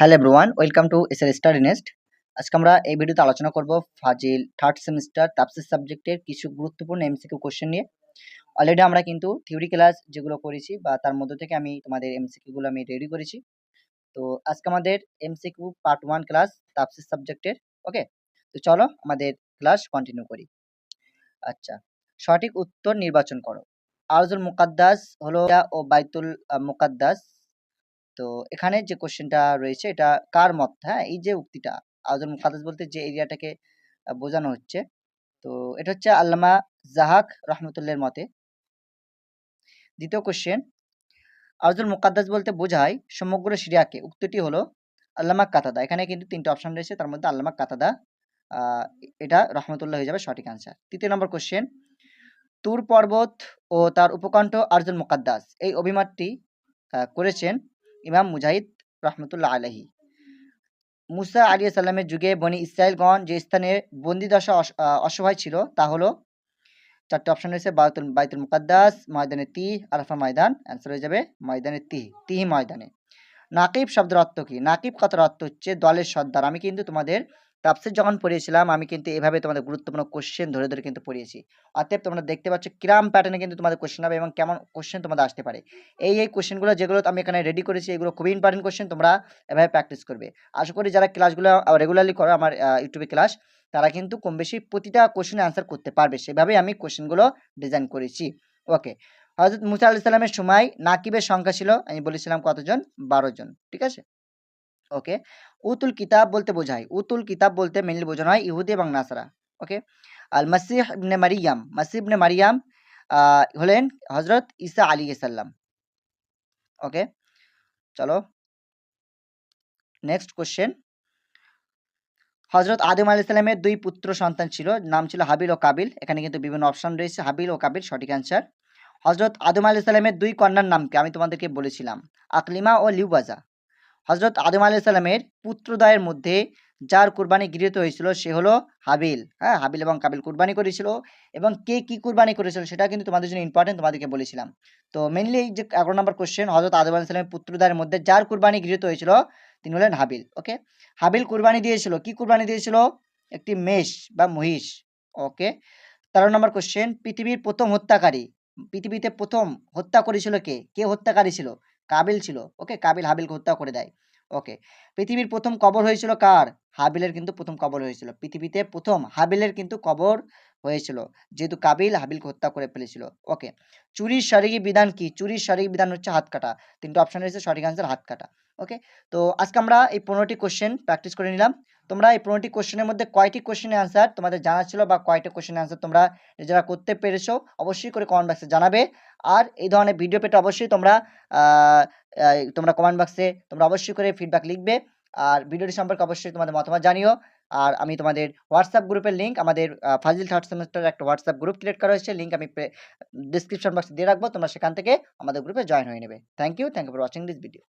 Hello everyone, welcome to SL study nest. আজকে আমরা এই ভিডিওতে আলোচনা করব ফাজিল থার্ড সেমিস্টার তাফসীর সাবজেক্টের কিছু গুরুত্বপূর্ণ এমসিকিউ কোশ্চেন নিয়ে। অলরেডি আমরা কিন্তু থিওরি ক্লাস যেগুলো করেছি বা তার মধ্য থেকে আমি তোমাদের এমসিকিউ গুলো আমি রেডি করেছি। তো আজকে আমাদের এমসিকিউ পার্ট 1 ক্লাস তাফসীর সাবজেক্টের। ওকে, তো চলো আমাদের ক্লাস কন্টিনিউ করি। আচ্ছা, সঠিক উত্তর নির্বাচন করো। আরজুল মুকাদ্দাস হলো ও বাইতুল মুকাদ্দাস। তো এখানে যে কোশ্চেনটা রয়েছে এটা কার মত? হ্যাঁ, এই যে উক্তিটা আউযুল মুকাদ্দাস বলতে যে এরিয়াটাকে বোঝানো হচ্ছে, তো এটা হচ্ছে আল্লামা জাহাক রহমতুল্লাহর মতে। দ্বিতীয় কোশ্চেন, আউযুল মুকাদ্দাস বলতে বোঝায় সমগ্র সিরিয়াকে। উক্তিটি হলো আল্লামা কাতাদা। এখানে কিন্তু তিনটা অপশন রয়েছে, তার মধ্যে আল্লামা কাতাদা এটা রহমতুল্লাহ হয়ে যাবে সঠিক আনসার। তৃতীয় নম্বর কোশ্চেন, তুর পর্বত ও তার উপকণ্ঠ আরজুল মুকাদ্দাস এই অভিমতটি করেছেন ইমাম মুজাহিদ রহমতুল্লাহ আলাইহি। মুসা আলাইহিস সালামের যুগে বনি ইসরাইলগণ যে স্থানে বন্দিদশা অসহায় ছিল তা হলো, চারটে অপশন রয়েছে, বাইতুল মুকাদ্দাস, ময়দানে তিহ, আরাফা ময়দান। অ্যান্সার হয়ে যাবে ময়দানে তিহি ময়দানে। নাকিব শব্দের অর্থ কি? নাকিব কথার অর্থ হচ্ছে দলের সর্দার। আমি কিন্তু তোমাদের তাফসীর যখন পড়িয়েছিলাম আমি কিন্তু এভাবে তোমাদের গুরুত্বপূর্ণ কোশ্চেন ধরে ধরে কিন্তু পড়িয়েছি। অতএব তোমরা দেখতে পাচ্ছ কিরাম প্যাটার্নে কিন্তু তোমাদের কোশ্চেন হবে এবং কেমন কোশ্চেন তোমাদের আসতে পারে। এই কোশ্চেনগুলো যেগুলো আমি এখানে রেডি করেছি এগুলো খুবই ইম্পর্টেন্ট কোশ্চেন, তোমরা এভাবে প্র্যাকটিস করবে। আশা করি যারা ক্লাসগুলো রেগুলারলি করো আমার ইউটিউবে ক্লাস, তারা কিন্তু কম বেশি প্রতিটা কোশ্চেনের আনসার করতে পারবে। সেভাবেই আমি কোশ্চেনগুলো ডিজাইন করেছি। ওকে, হযরত মুসা আলাইহিস সালামের সময় নাকিবের সংখ্যা ছিল, আমি বলেছিলাম কতজন? 12 জন। ঠিক আছে? ওকে, উতুল কিতাব বলতে বোঝায়, উতুল কিতাব বলতে মেইনলি বোঝানো হয় ইহুদি এবং নাসারা। ওকে, আল মাসিহ ইবনে মারিয়াম, মাসিহ ইবনে মারিয়াম হলেন হযরত ঈসা আলাইহিস সালাম। ওকে, চলো নেক্সট কোশ্চেন। হযরত আদম আলাইহিস সালামের দুই পুত্র সন্তান ছিল, নাম ছিল হাবিল ও কাবিল। এখানে কিন্তু বিভিন্ন অপশন রয়েছে, হাবিল ও কাবিল সঠিক অ্যান্সার। হযরত আদম আলাইহিস সালামের দুই কন্যার নাম কি? আমি তোমাদেরকে বলেছিলাম, আকলিমা ও লিউবাজা। হযরত আদম আলাইহিস সালামের পুত্রদ্বয়ের মধ্যে যার কুরবানি গৃহীত হয়েছিল সে হলো হাবিল। হ্যাঁ, হাবিল এবং কাবিল কুরবানি করেছিল, এবং কে কি কুরবানি করেছিল সেটা কিন্তু তোমাদের জন্য ইম্পর্টেন্ট, তোমাদেরকে বলেছিলাম। তো মেইনলি এই যে 11 নম্বর কোশ্চেন, হযরত আদম আলাইহিস সালামের পুত্রদ্বয়ের মধ্যে যার কুরবানি গৃহীত হয়েছিল তিনি হলেন হাবিল। ওকে, হাবিল কুরবানি দিয়েছিল, কি কুরবানি দিয়েছিল? একটি মেষ বা মহিষ। ওকে, 13 নম্বর কোশ্চেন, পৃথিবীর প্রথম হত্যাকারী, পৃথিবীতে প্রথম হত্যা করেছিল কে? কে হত্যাকারী ছিল? কাবিল ছিল। ওকে, কাবিল হাবিলকে হত্যা করে দেয়। ওকে, পৃথিবীর প্রথম কবর হয়েছিল কার? হাবিলের কিন্তু প্রথম কবর হয়েছিল। পৃথিবীতে প্রথম হাবিলের কিন্তু কবর হয়েছিল, যেহেতু কাবিল হাবিলকে হত্যা করে ফেলেছিল। ওকে, চুরির শারীরিক বিধান কি? চুরির শারীরিক বিধান হচ্ছে হাত কাটা। তিনটা অপশন রয়েছে, সঠিক আনসার হাত কাটা। ওকে, তো আজকে আমরা এই 15টি কোশ্চেন প্র্যাকটিস করে নিলাম। তোমরা এই 15টি কোশ্চেনের মধ্যে কয়টি কোশ্চেনের আনসার তোমাদের জানা ছিল বা কয়টা কোশ্চেনের আনসার তোমরা নিজেরা করতে পেরেছো অবশ্যই করে কমেন্ট বক্সে জানাবে। আর এই ধরনের ভিডিও পেতে অবশ্যই তোমরা তোমরা কমেন্ট বক্সে তোমরা অবশ্যই করে ফিডব্যাক লিখবে। আর ভিডিওটি সম্পর্কে অবশ্যই তোমাদের মতামত জানিও। আর আমি তোমাদের হোয়াটসঅ্যাপ গ্রুপের লিঙ্ক, আমাদের ফাজিল থার্ড সেমিস্টার একটা হোয়াটসঅ্যাপ গ্রুপ ক্রিয়েট করা হয়েছে, লিঙ্ক আমি ডিসক্রিপশন বক্সে দিয়ে রাখবো, তোমরা সেখান থেকে আমাদের গ্রুপে জয়েন হয়ে নেবে। Thank you for watching this video.